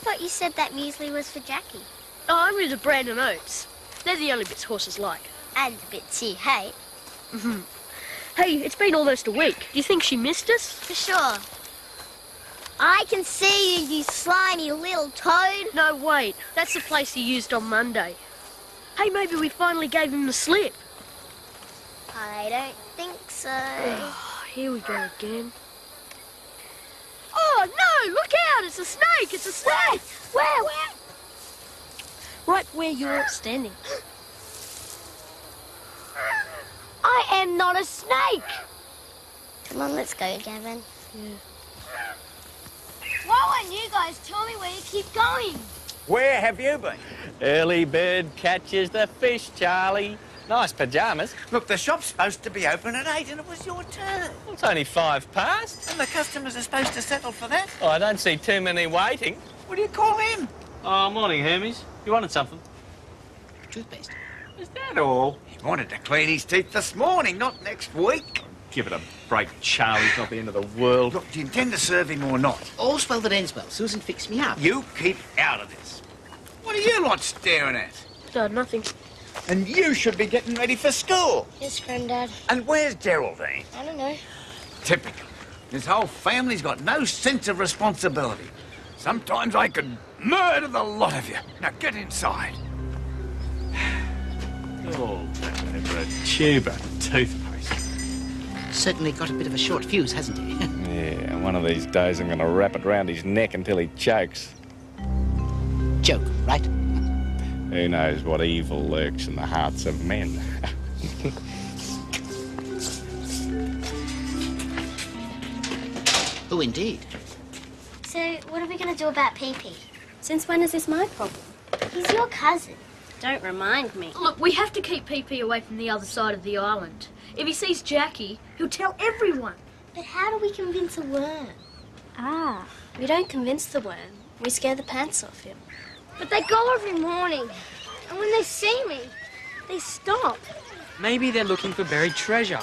thought you said that muesli was for Jackie. Oh, only the bran and oats. They're the only bits horses like. And the bits she hates. Hey, it's been almost a week. Do you think she missed us? For sure. I can see you, you slimy little toad. No, wait. That's the place he used on Monday. Hey, maybe we finally gave him the slip. I don't think so. Oh, here we go again. Oh, no! Look out! It's a snake! It's a snake! Where? Right where you're standing. I am not a snake. Come on, let's go, Gavin. Yeah. Why won't you guys tell me where you keep going? Where have you been? Early bird catches the fish, Charlie. Nice pyjamas. Look, the shop's supposed to be open at 8 and it was your turn. It's only 5 past. And the customers are supposed to settle for that. Oh, I don't see too many waiting. What do you call him? Oh, morning, Hermes. You wanted something? Toothpaste. Is that all? He wanted to clean his teeth this morning, not next week. Give it a break, Charlie. It's not the end of the world. Look, do you intend to serve him or not? All's well that ends well. Susan fixed me up. You keep out of this. What are you lot staring at? Nothing. And you should be getting ready for school. Yes, Grandad. And where's Geraldine? I don't know. Typical. This whole family's got no sense of responsibility. Sometimes I could murder the lot of you. Now get inside. Oh, for a tube of toothpaste. Certainly got a bit of a short fuse, hasn't he? Yeah, one of these days I'm going to wrap it round his neck until he chokes. Joke, right? Who knows what evil lurks in the hearts of men? Oh, indeed. So, what are we going to do about Pee-Pee? Since when is this my problem? He's your cousin. Don't remind me. Look, we have to keep PP away from the other side of the island. If he sees Jackie, he'll tell everyone. But how do we convince a worm? Ah, we don't convince the worm. We scare the pants off him. But they go every morning. And when they see me, they stop. Maybe they're looking for buried treasure.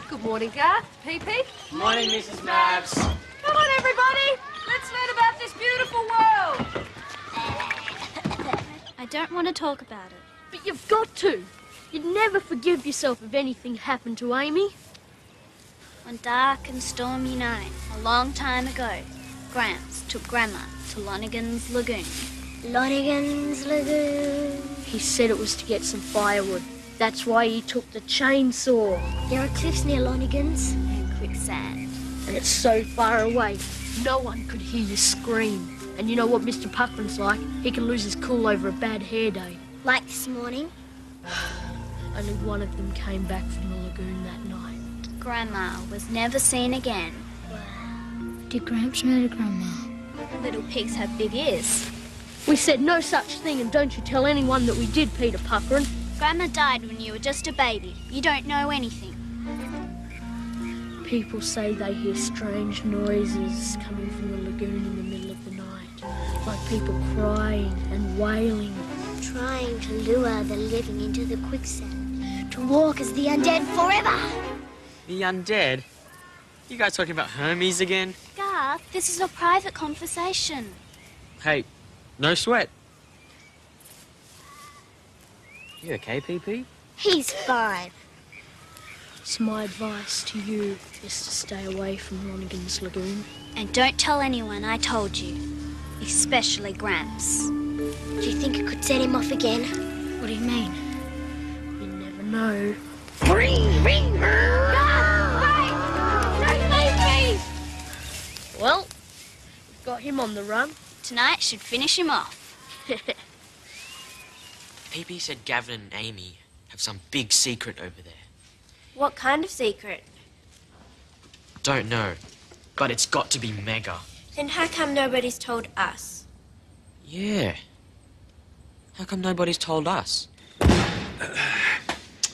Good morning, Garth. PP. Morning, Mrs. Mabs. Come on, everybody. Let's learn about this beautiful world. I don't want to talk about it. But you've got to. You'd never forgive yourself if anything happened to Amy. One dark and stormy night, a long time ago, Gramps took Grandma to Lonigan's Lagoon. Lonigan's Lagoon. He said it was to get some firewood. That's why he took the chainsaw. There are cliffs near Lonigan's. And quicksand. And it's so far away, no one could hear you scream. And you know what Mr. Puckman's like? He can lose his cool over a bad hair day. Like this morning. Only one of them came back from the lagoon that night. Grandma was never seen again. Did Gramps murder Grandma? Little pigs have big ears. We said no such thing, and don't you tell anyone that we did, Peter Puckman. Grandma died when you were just a baby. You don't know anything. People say they hear strange noises coming from the lagoon in the middle of the night. Like people crying and wailing. Trying to lure the living into the quicksand. To walk as the undead forever. The undead? You guys talking about Hermes again? Garth, this is a private conversation. Hey, no sweat. You okay, PP? He's fine. So my advice to you is to stay away from Lonigan's Lagoon. And don't tell anyone I told you. Especially Gramps. Do you think it could set him off again? What do you mean? You never know. Ring, ring, Wait! Don't leave me! Well, we've got him on the run. Tonight should finish him off. PP said Gavin and Amy have some big secret over there. What kind of secret? Don't know, but it's got to be mega. Then how come nobody's told us? Yeah. How come nobody's told us?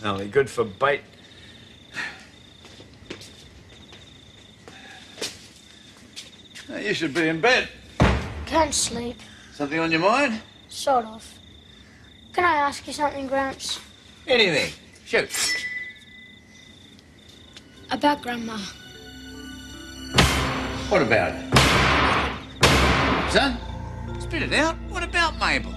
Only good for bait. Now, you should be in bed. Can't sleep. Something on your mind? Sort of. Can I ask you something, Gramps? Anything. Shoot. About Grandma. What about it? son? Spit it out. What about Mabel?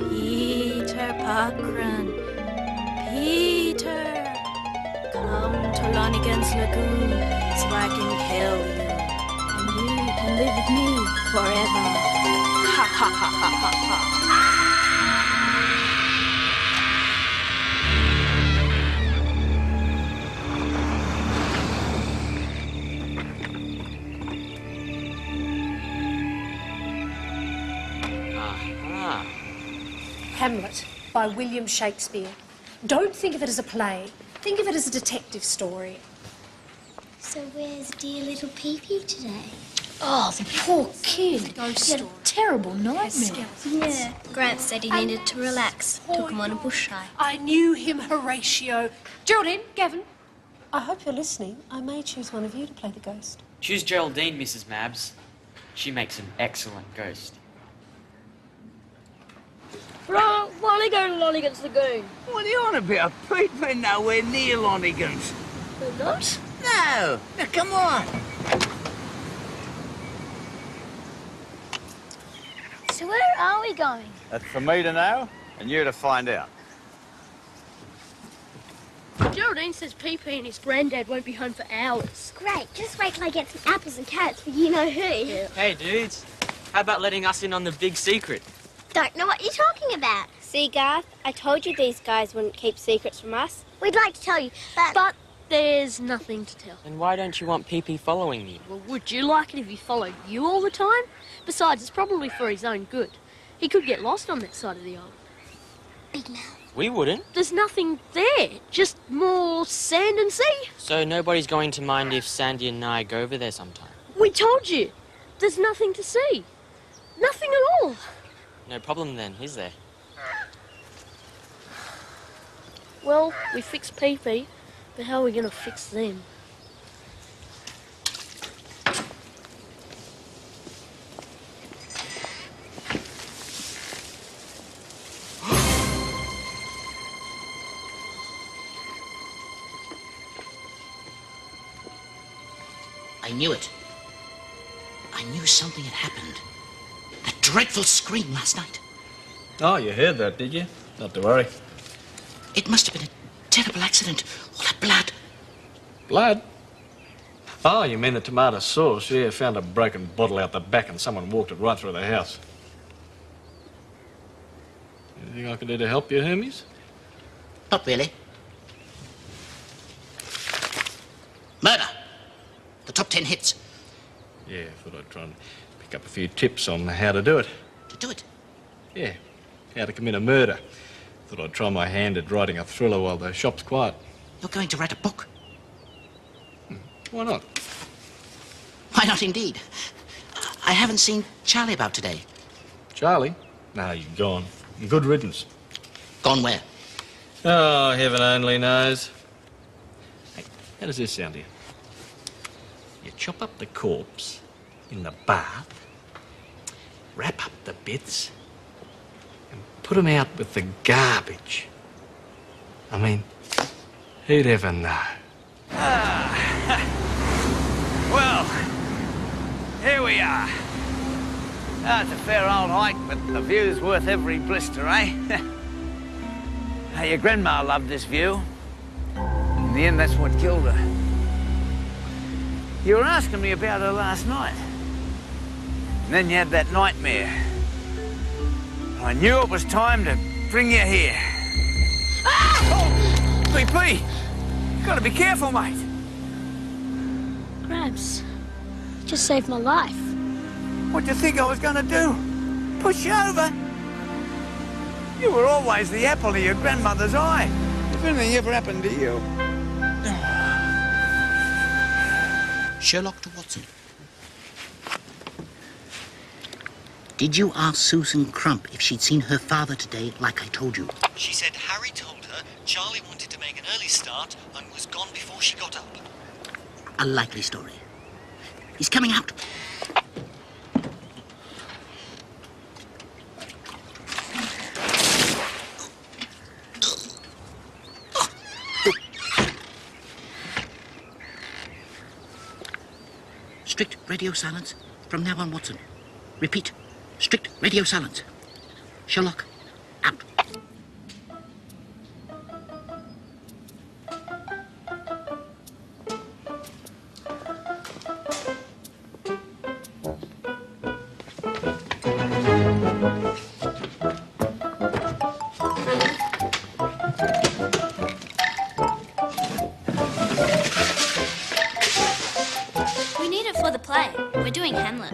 Peter Parkrun, Peter, come to Lonigan's Lagoon so I can kill you, and you can live with me forever. Ha ha ha ha ha ha. Aha. Hamlet by William Shakespeare. Don't think of it as a play. Think of it as a detective story. So where's dear little Pee-Pee today? Oh, the poor kid. Ghost He had a story. terrible nightmare. Yeah. Gramps said he needed to relax. Took him on a bush hike. I knew him, Horatio. Geraldine, Gavin, I hope you're listening. I may choose one of you to play the ghost. Choose Geraldine, Mrs. Mabs. She makes an excellent ghost. Why don't we go to Lonigan's Lagoon? What are you on about? Pete, we're nowhere near Lonigan's. We're not? No. Now, come on. So where are we going? That's for me to know and you to find out. Geraldine says Pee-Pee and his granddad won't be home for hours. Great, just wait till I get some apples and carrots for you-know-who. Hey, dudes. How about letting us in on the big secret? Don't know what you're talking about. See, Garth, I told you these guys wouldn't keep secrets from us. We'd like to tell you, But there's nothing to tell. And why don't you want Pee-Pee following you? Well, would you like it if he followed you all the time? Besides, it's probably for his own good. He could get lost on that side of the island. Big mouth. We wouldn't. There's nothing there, just more sand and sea. So nobody's going to mind if Sandy and I go over there sometime? We told you. There's nothing to see. Nothing at all. No problem then, is there? Well, we fixed Pee-Pee, but how are we going to fix them? I knew it. I knew something had happened. That dreadful scream last night. Oh, you heard that, did you? Not to worry. It must have been a terrible accident. All that blood. Blood? Oh, you mean the tomato sauce? Yeah, found a broken bottle out the back and someone walked it right through the house. Anything I can do to help you, Hermes? Not really. Murder. The top 10 hits. Yeah, thought I'd try and pick up a few tips on how to do it. To do it. Yeah, how to commit a murder. Thought I'd try my hand at writing a thriller while the shop's quiet. You're going to write a book. Why not? Why not indeed? I haven't seen Charlie about today. Charlie? No, you're gone. Good riddance. Gone where? Oh, heaven only knows. Hey, how does this sound to you? You chop up the corpse in the bath, wrap up the bits, and put them out with the garbage. I mean, who'd ever know? Well, here we are. It's a fair old hike, but the view's worth every blister, eh? Your grandma loved this view. In the end, that's what killed her. You were asking me about her last night. And then you had that nightmare. I knew it was time to bring you here. Ah! Oh! BP! You gotta be careful, mate. Gramps, you just saved my life. What do you think I was gonna do? Push you over? You were always the apple of your grandmother's eye. If anything ever happened to you... Sherlock to Watson. Did you ask Susan Crump if she'd seen her father today, like I told you? She said Harry told her Charlie wanted to make an early start and was gone before she got up. A likely story. He's coming out. Strict radio silence from now on, Watson. Repeat. Strict radio silence. Sherlock, out. We need it for the play. We're doing Hamlet.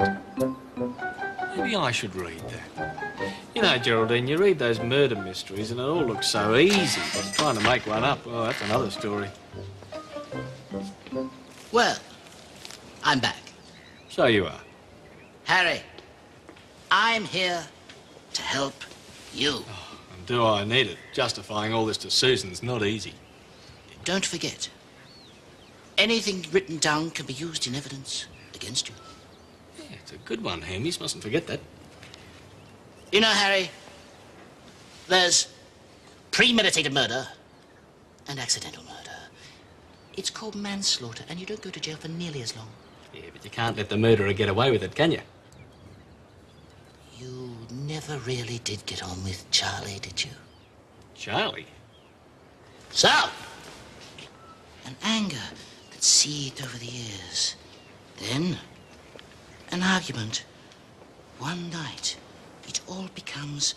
Maybe I should read that. You know, Geraldine, you read those murder mysteries and it all looks so easy. Trying to make one up, oh, that's another story. Well, I'm back. So you are. Harry, I'm here to help you. And do I need it? Justifying all this to Susan's not easy. Don't forget, anything written down can be used in evidence against you. Yeah, it's a good one, Hermes. Mustn't forget that. You know, Harry, there's premeditated murder and accidental murder. It's called manslaughter, and you don't go to jail for nearly as long. Yeah, but you can't let the murderer get away with it, can you? You never really did get on with Charlie, did you? Charlie? So, an anger that seethed over the years. Then, an argument. One night, it all becomes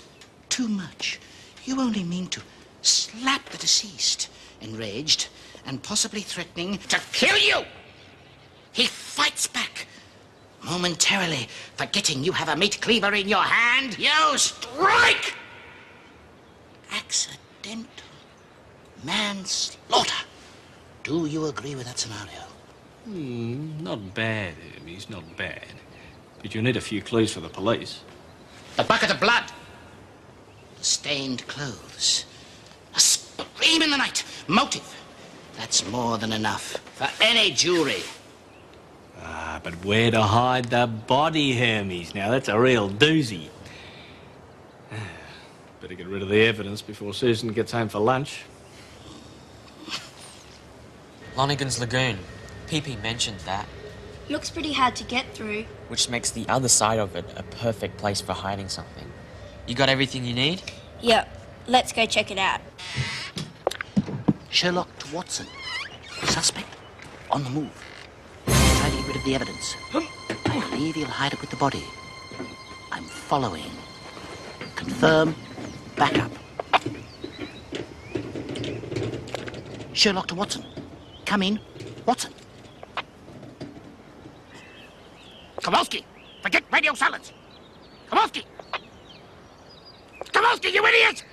too much. You only mean to slap the deceased, enraged and possibly threatening to kill you. He fights back. Momentarily, forgetting you have a meat cleaver in your hand, you strike! Accidental manslaughter. Do you agree with that scenario? Not bad, Hermes, not bad. But you'll need a few clues for the police. The bucket of blood. The stained clothes. A scream in the night. Motive. That's more than enough for any jury. Ah, but where to hide the body, Hermes? Now, that's a real doozy. Better get rid of the evidence before Susan gets home for lunch. Lonigan's Lagoon. PP mentioned that, Looks pretty hard to get through. which makes the other side of it a perfect place for hiding something. You got everything you need? Yep. Let's go check it out. Sherlock to Watson. Suspect on the move. Try to get rid of the evidence. I believe he'll hide it with the body. I'm following. Confirm. Back up. Sherlock to Watson. Come in. Watson. Kowalski! Forget radio silence! Kowalski! Kowalski, you idiot!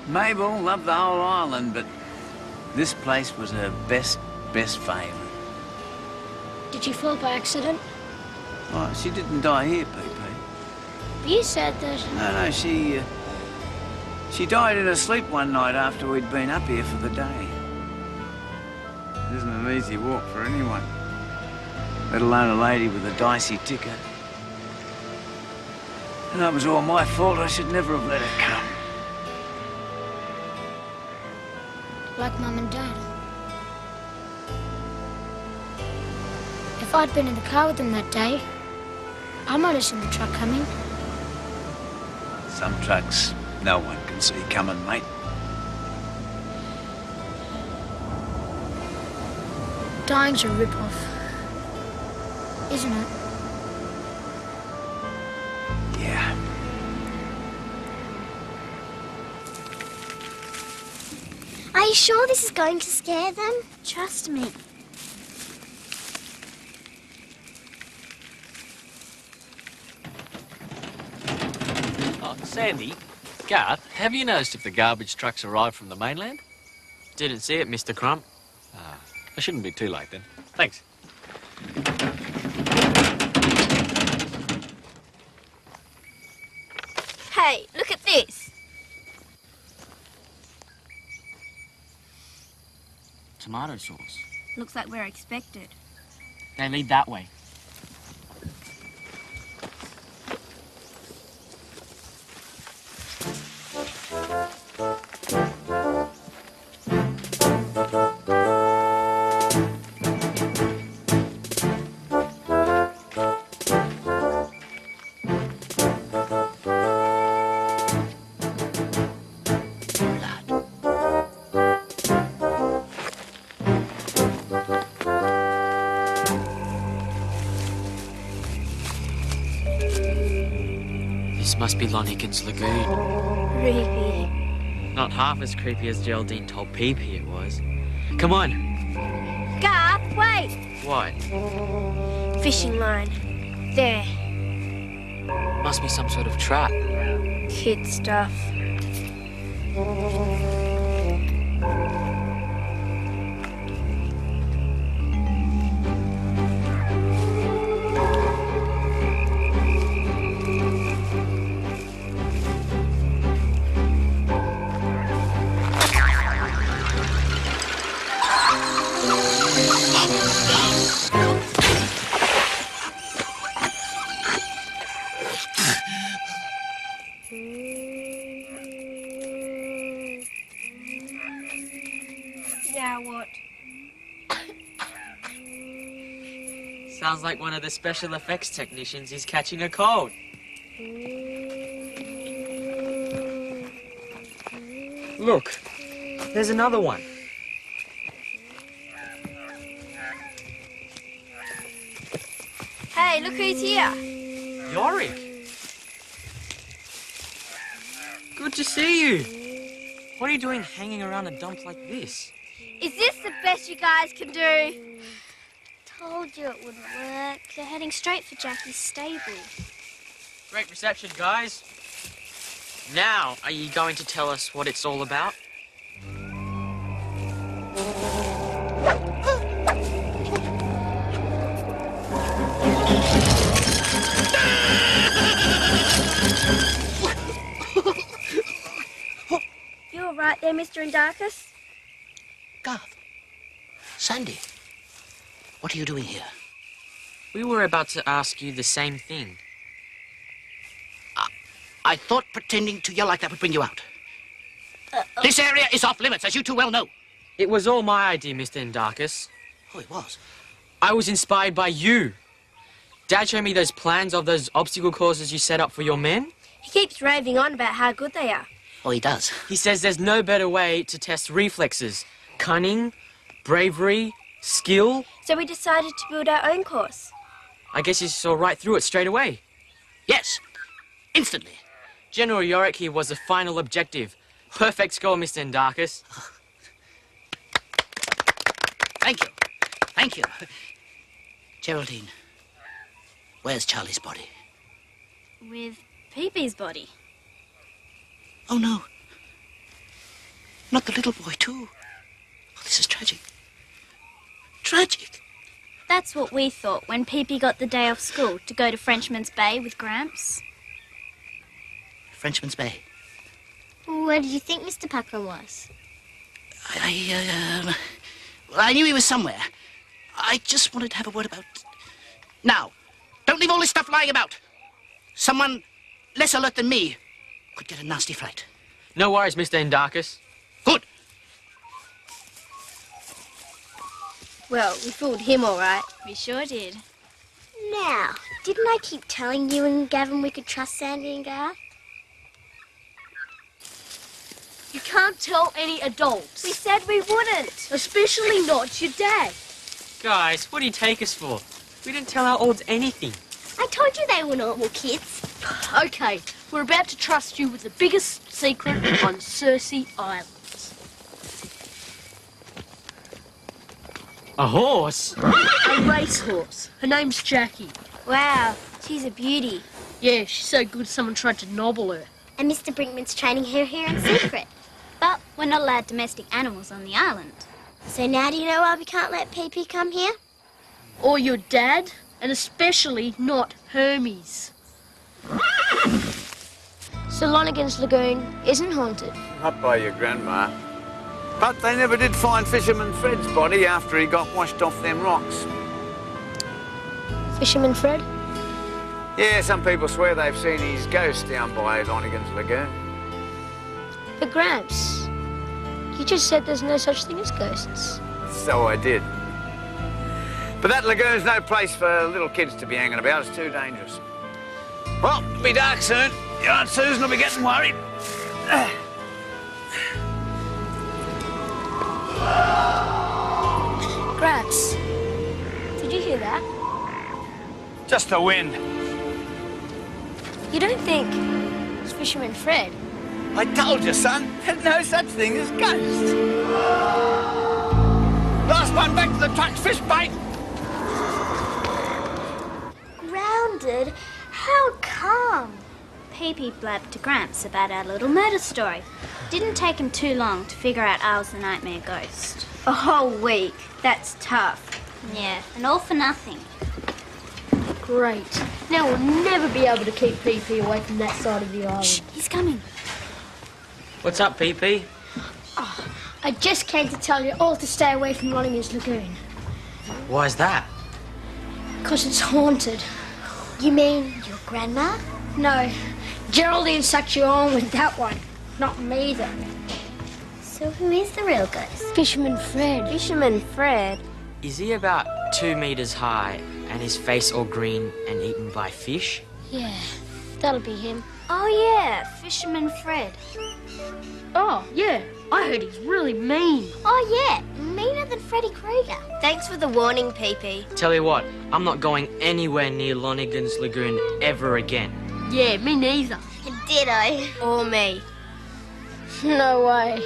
Mabel loved the whole island, but this place was her best favourite. Did she fall by accident? Oh, she didn't die here, PP. You said that. No, she died in her sleep one night after we'd been up here for the day. It isn't an easy walk for anyone, let alone a lady with a dicey ticker. And that was all my fault. I should never have let her come. Like Mum and Dad. If I'd been in the car with them that day, I might have seen the truck coming. Some trucks no one can see coming, mate. Dying's a rip-off, isn't it? Yeah. Are you sure this is going to scare them? Trust me. Oh, Sandy, Garth, have you noticed if the garbage trucks arrive from the mainland? Didn't see it, Mr. Crump. Ah, I shouldn't be too late then. Thanks. Hey, look at this. Tomato sauce. Looks like we're expected. They lead that way. This must be Lonigan's Lagoon. Creepy. Not half as creepy as Geraldine told Pee-Pee it was. Come on. Garth, wait! What? Fishing line. There. Must be some sort of trap. Kid stuff. Now what? Sounds like one of the special effects technicians is catching a cold. Look, there's another one. Hey, look who's here. Yorick. Good to see you. What are you doing hanging around a dump like this? Is this the best you guys can do? Told you it wouldn't work. They're heading straight for Jackie's stable. Great reception, guys. Now, are you going to tell us what it's all about? You all right there, Mr. Andarkus? Garth. Sandy. What are you doing here? We were about to ask you the same thing. I thought pretending to yell like that would bring you out. This area is off limits, as you too well know. It was all my idea, Mr. Andarkus. Oh, it was? I was inspired by you. Dad showed me those plans of those obstacle courses you set up for your men. He keeps raving on about how good they are. Oh, he does? He says there's no better way to test reflexes. Cunning, bravery, skill. So we decided to build our own course. I guess you saw right through it straight away. Yes, instantly. General Yorick here was the final objective. Perfect score, Mr. Andarkus. Thank you. Thank you. Geraldine, where's Charlie's body? With Pee-Pee's body. Oh, no. Not the little boy, too. Oh, this is tragic. Tragic. That's what we thought when Pee-Pee got the day off school to go to Frenchman's Bay with Gramps. Frenchman's Bay. Where did you think Mr. Puckram was? I knew he was somewhere. I just wanted to have a word about... Now, don't leave all this stuff lying about. Someone less alert than me could get a nasty fright. No worries, Mr. Andarkus. Good. Well, we fooled him all right. We sure did. Now, didn't I keep telling you and Gavin we could trust Sandy and Garth? You can't tell any adults. We said we wouldn't. Especially not your dad. Guys, what do you take us for? We didn't tell our olds anything. I told you they were normal kids. Okay, we're about to trust you with the biggest secret on Cersei Islands. A horse? A racehorse. Her name's Jackie. Wow, she's a beauty. Yeah, she's so good someone tried to nobble her. And Mr. Brinkman's training her here in secret. But we're not allowed domestic animals on the island. So now do you know why we can't let Pee-Pee come here? Or your dad, and especially not Hermes. So Lonigan's Lagoon isn't haunted. Not by your grandma. But they never did find Fisherman Fred's body after he got washed off them rocks. Fisherman Fred? Yeah, some people swear they've seen his ghost down by Lonigan's Lagoon. But Gramps, you just said there's no such thing as ghosts. So I did. But that lagoon's no place for little kids to be hanging about. It's too dangerous. Well, it'll be dark soon. Your Aunt Susan will be getting worried. Gramps, did you hear that? Just the wind. You don't think It's Fisherman Fred. I told you, son. There's no such thing as ghosts. Last one back to the truck's fish bait. Grounded? How come? Pee-Pee blabbed to Gramps about our little murder story. Didn't take him too long to figure out I was the nightmare ghost. A whole week. That's tough. Yeah, and all for nothing. Great. Now we'll never be able to keep PP away from that side of the island. Shh, he's coming. What's up, PP? Oh, I just came to tell you all to stay away from Lonigan's Lagoon. Why's that? Because it's haunted. You mean your grandma? No, Geraldine sucked you on with that one. Not me, though. So who is the real ghost? Fisherman Fred. Fisherman Fred? Is he about 2 meters high and his face all green and eaten by fish? Yeah, that'll be him. Oh yeah, Fisherman Fred. Oh, yeah, I heard he's really mean. Oh yeah, meaner than Freddy Krueger. Thanks for the warning, PP. Tell you what, I'm not going anywhere near Lonigan's Lagoon ever again. Yeah, me neither. Ditto. Or me. No way.